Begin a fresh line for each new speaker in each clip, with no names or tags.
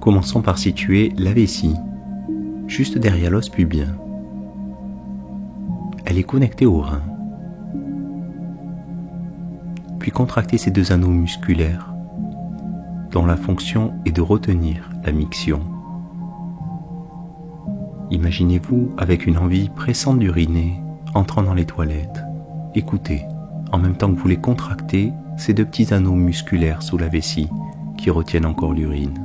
Commençons par situer la vessie, juste derrière l'os pubien. Elle est connectée au rein. Puis contractez ces deux anneaux musculaires dont la fonction est de retenir la miction. Imaginez-vous avec une envie pressante d'uriner, entrant dans les toilettes. Écoutez, en même temps que vous les contractez, ces deux petits anneaux musculaires sous la vessie qui retiennent encore l'urine.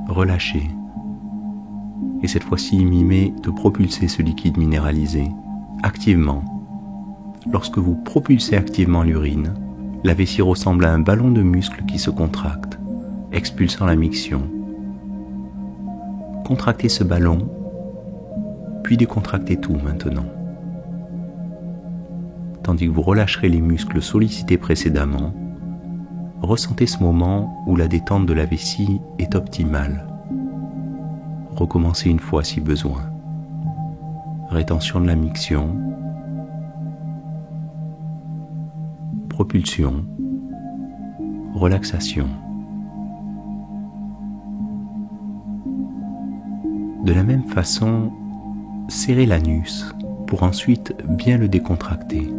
Relâchez. Et cette fois-ci, mimez de propulser ce liquide minéralisé activement. Lorsque vous propulsez activement l'urine, la vessie ressemble à un ballon de muscles qui se contracte, expulsant la miction. Contractez ce ballon, puis décontractez tout maintenant. Tandis que vous relâcherez les muscles sollicités précédemment, ressentez ce moment où la détente de la vessie est optimale. Recommencez une fois si besoin. Rétention de la miction, propulsion, relaxation. De la même façon, serrez l'anus pour ensuite bien le décontracter,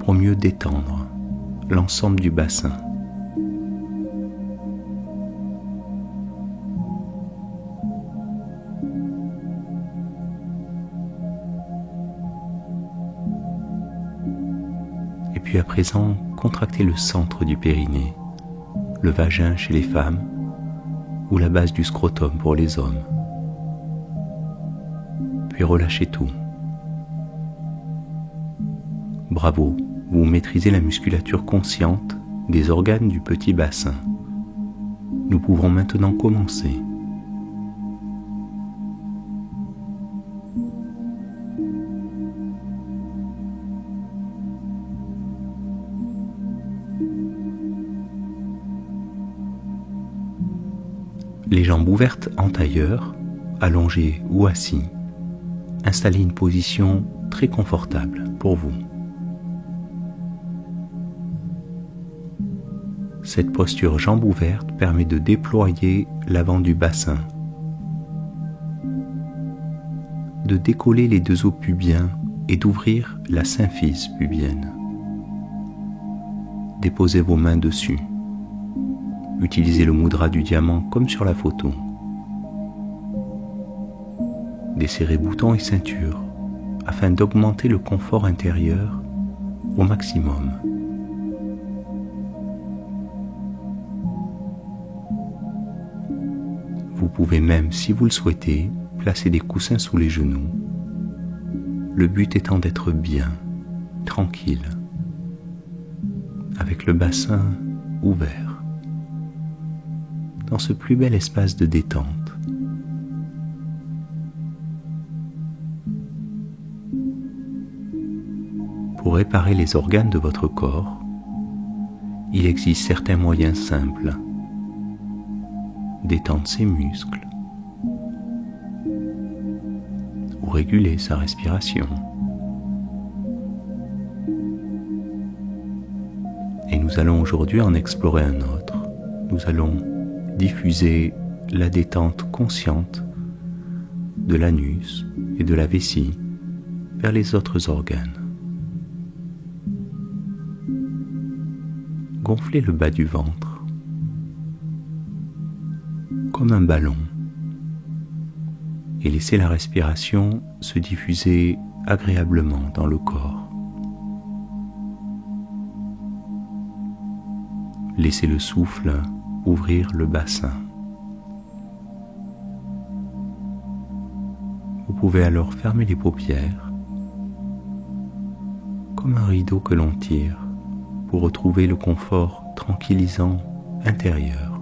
pour mieux détendre l'ensemble du bassin. Et puis à présent, contractez le centre du périnée, le vagin chez les femmes ou la base du scrotum pour les hommes. Puis relâchez tout. Bravo, vous maîtrisez la musculature consciente des organes du petit bassin. Nous pouvons maintenant commencer. Les jambes ouvertes en tailleur, allongées ou assis, installez une position très confortable pour vous. Cette posture jambes ouvertes permet de déployer l'avant du bassin, de décoller les deux os pubiens et d'ouvrir la symphyse pubienne. Déposez vos mains dessus. Utilisez le mudra du diamant comme sur la photo. Desserrez boutons et ceinture afin d'augmenter le confort intérieur au maximum. Vous pouvez même, si vous le souhaitez, placer des coussins sous les genoux. Le but étant d'être bien, tranquille, avec le bassin ouvert, dans ce plus bel espace de détente. Pour réparer les organes de votre corps, il existe certains moyens simples. Détendre ses muscles ou réguler sa respiration. Et nous allons aujourd'hui en explorer un autre. Nous allons diffuser la détente consciente de l'anus et de la vessie vers les autres organes. Gonflez le bas du ventre comme un ballon et laissez la respiration se diffuser agréablement dans le corps. Laissez le souffle ouvrir le bassin. Vous pouvez alors fermer les paupières comme un rideau que l'on tire pour retrouver le confort tranquillisant intérieur.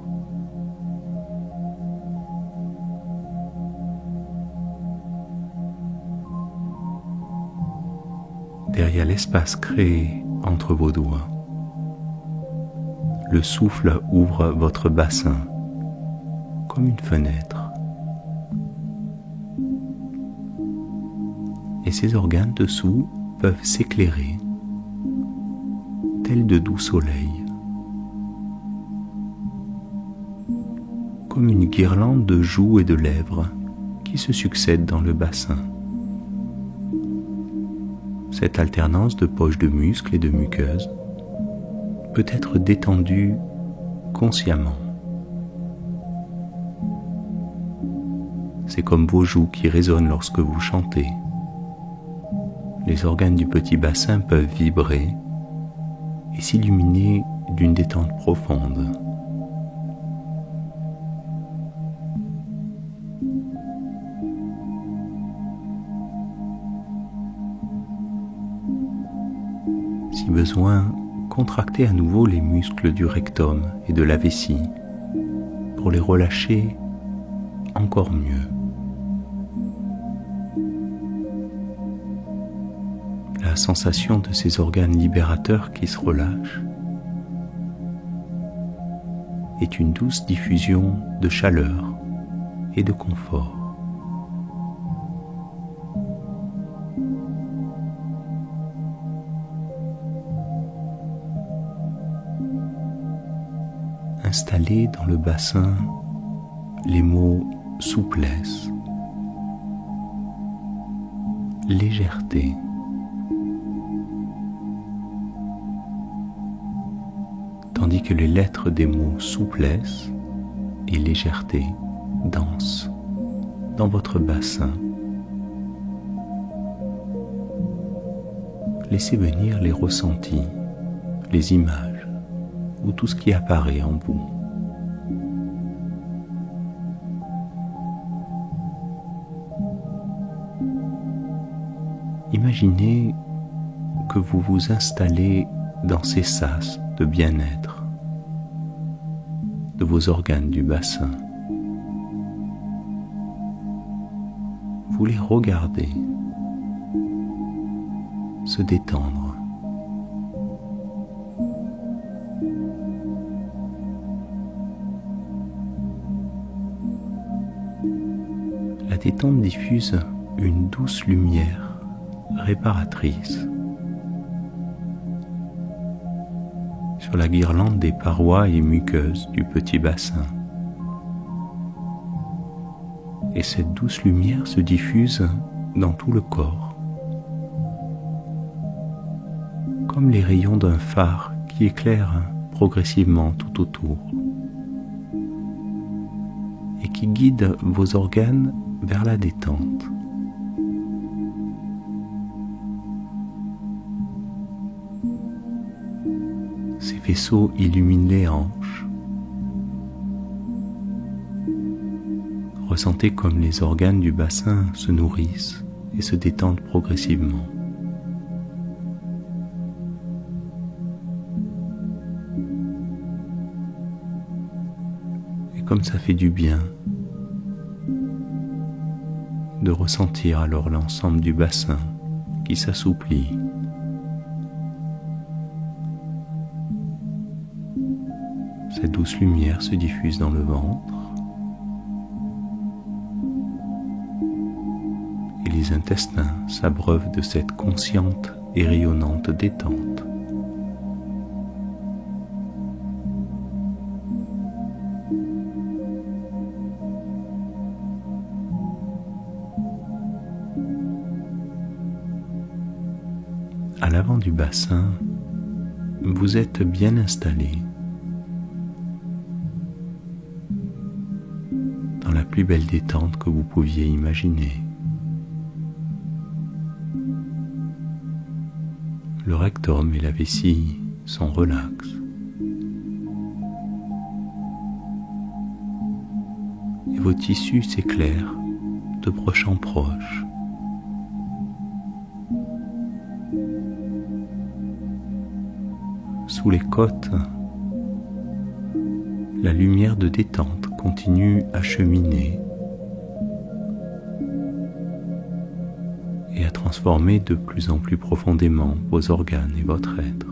Derrière l'espace créé entre vos doigts, le souffle ouvre votre bassin comme une fenêtre. Et ces organes dessous peuvent s'éclairer tels de doux soleils comme une guirlande de joues et de lèvres qui se succèdent dans le bassin. Cette alternance de poches de muscles et de muqueuses peut être détendue consciemment. C'est comme vos joues qui résonnent lorsque vous chantez. Les organes du petit bassin peuvent vibrer et s'illuminer d'une détente profonde. Si besoin, contractez à nouveau les muscles du rectum et de la vessie pour les relâcher encore mieux. La sensation de ces organes libérateurs qui se relâchent est une douce diffusion de chaleur et de confort. Installez dans le bassin les mots souplesse, légèreté, tandis que les lettres des mots souplesse et légèreté dansent dans votre bassin. Laissez venir les ressentis, les images ou tout ce qui apparaît en vous. Imaginez que vous vous installez dans ces sas de bien-être de vos organes du bassin. Vous les regardez se détendre. La détente diffuse une douce lumière réparatrice sur la guirlande des parois et muqueuses du petit bassin. Et cette douce lumière se diffuse dans tout le corps, comme les rayons d'un phare qui éclairent progressivement tout autour et qui guide vos organes vers la détente. Ces vaisseaux illuminent les hanches. Ressentez comme les organes du bassin se nourrissent et se détendent progressivement. Et comme ça fait du bien de ressentir alors l'ensemble du bassin qui s'assouplit. Cette douce lumière se diffuse dans le ventre et les intestins s'abreuvent de cette consciente et rayonnante détente. À l'avant du bassin, vous êtes bien installé dans la plus belle détente que vous pouviez imaginer. Le rectum et la vessie sont relax. Et vos tissus s'éclairent de proche en proche. Sous les côtes, la lumière de détente continue à cheminer et à transformer de plus en plus profondément vos organes et votre être.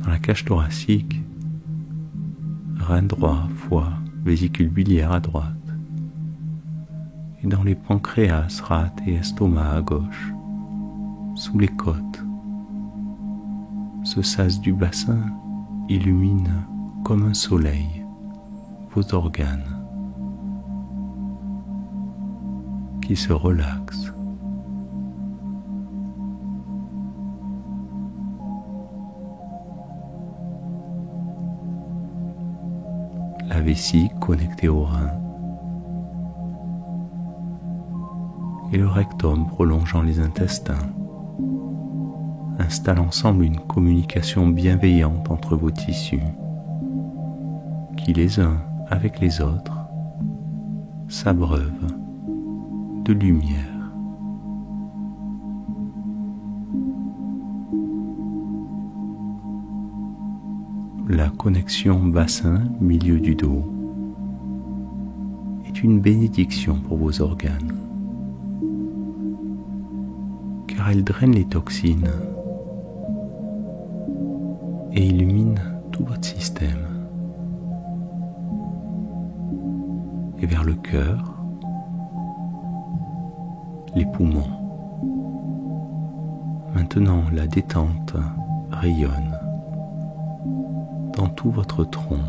Dans la cage thoracique, rein droit, foie, vésicule biliaire à droite, et dans les pancréas, rate et estomac à gauche, sous les côtes, ce sas du bassin illumine comme un soleil vos organes qui se relaxent. La vessie connectée au rein et le rectum prolongeant les intestins installent ensemble une communication bienveillante entre vos tissus qui les uns avec les autres s'abreuvent de lumière. La connexion bassin-milieu du dos est une bénédiction pour vos organes, car elle draine les toxines et illumine tout votre système. Et vers le cœur, les poumons. Maintenant, la détente rayonne dans tout votre tronc.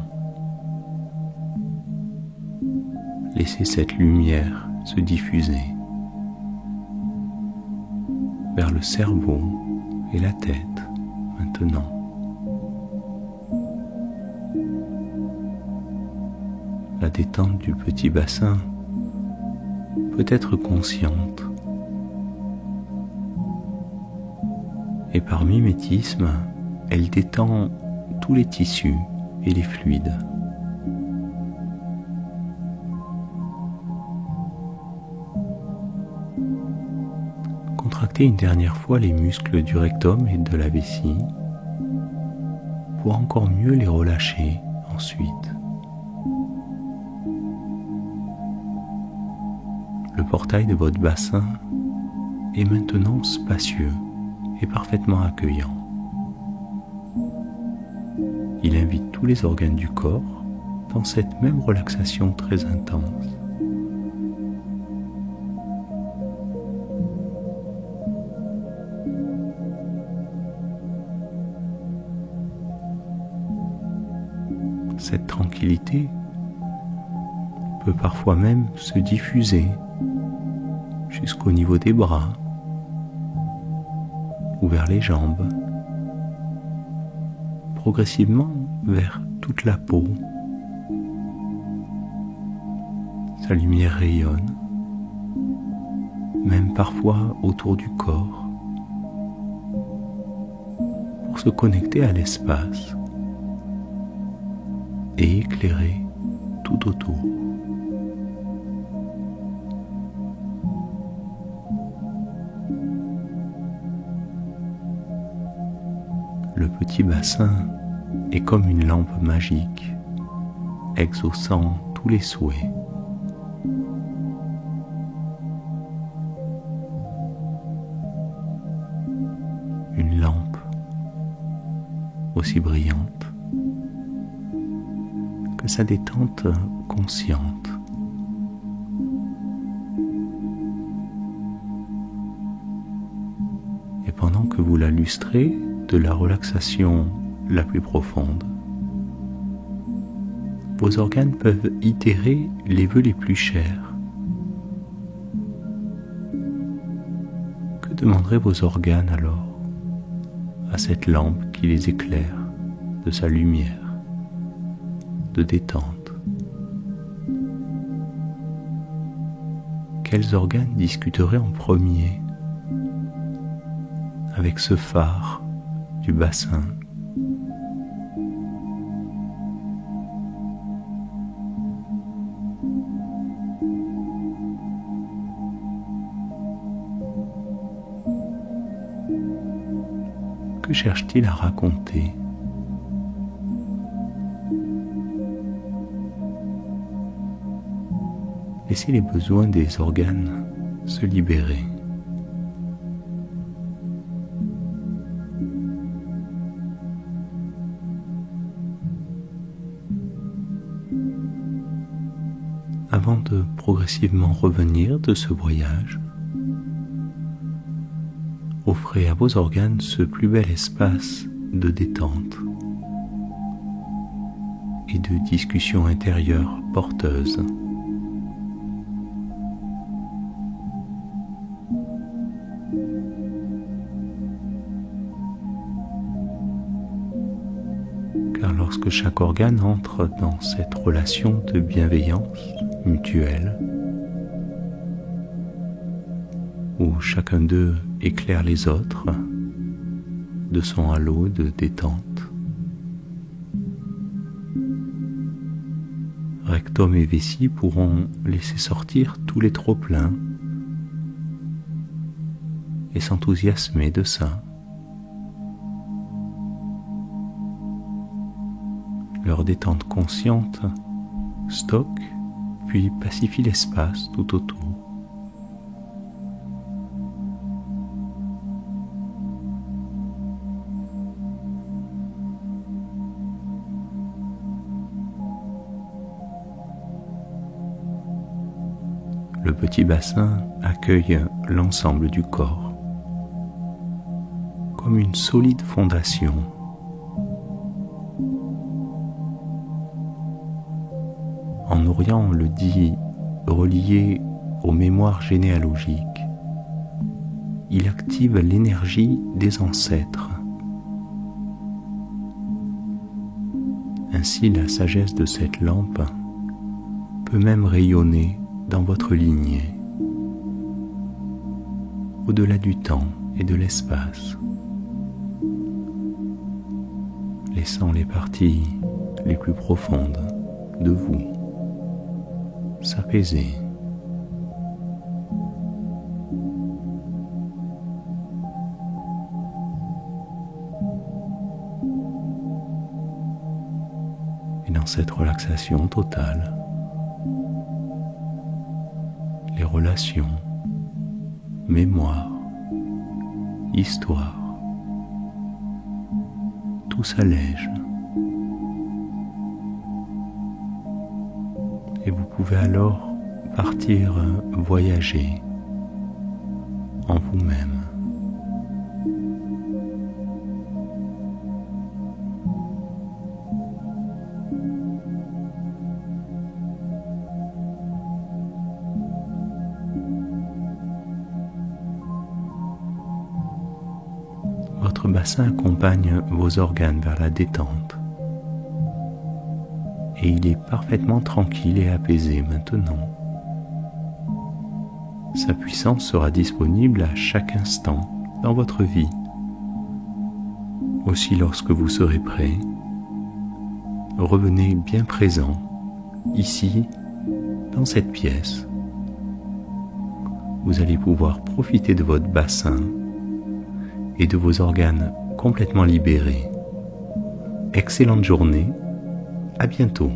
Laissez cette lumière se diffuser vers le cerveau et la tête maintenant. La détente du petit bassin peut être consciente et par mimétisme, elle détend tous les tissus et les fluides. Contractez une dernière fois les muscles du rectum et de la vessie pour encore mieux les relâcher ensuite. Le portail de votre bassin est maintenant spacieux et parfaitement accueillant. Il invite tous les organes du corps dans cette même relaxation très intense. Cette tranquillité peut parfois même se diffuser jusqu'au niveau des bras ou vers les jambes, progressivement vers toute la peau. Sa lumière rayonne, même parfois autour du corps, pour se connecter à l'espace et éclairer tout autour. Le petit bassin est comme une lampe magique, exaucant tous les souhaits. Une lampe aussi brillante que sa détente consciente. Et pendant que vous la lustrez de la relaxation la plus profonde, vos organes peuvent itérer les vœux les plus chers. Que demanderaient vos organes alors à cette lampe qui les éclaire de sa lumière de détente? Quels organes discuteraient en premier avec ce phare du bassin? Que cherche-t-il à raconter? Laissez les besoins des organes se libérer. Avant de progressivement revenir de ce voyage, offrez à vos organes ce plus bel espace de détente et de discussions intérieures porteuses. Car lorsque chaque organe entre dans cette relation de bienveillance mutuelle, où chacun d'eux éclaire les autres de son halo de détente, rectum et vessie pourront laisser sortir tous les trop-pleins et s'enthousiasmer de ça. Leur détente consciente stocke puis pacifie l'espace tout autour. Le petit bassin accueille l'ensemble du corps comme une solide fondation. En Orient, on le dit, relié aux mémoires généalogiques, il active l'énergie des ancêtres. Ainsi, la sagesse de cette lampe peut même rayonner dans votre lignée, au-delà du temps et de l'espace, laissant les parties les plus profondes de vous s'apaiser. Et dans cette relaxation totale, les relations, mémoire, histoire, tout s'allège. Et vous pouvez alors partir voyager en vous-même. Votre bassin accompagne vos organes vers la détente. Et il est parfaitement tranquille et apaisé maintenant. Sa puissance sera disponible à chaque instant dans votre vie. Aussi, lorsque vous serez prêt, revenez bien présent, ici, dans cette pièce. Vous allez pouvoir profiter de votre bassin et de vos organes complètement libérés. Excellente journée. À bientôt.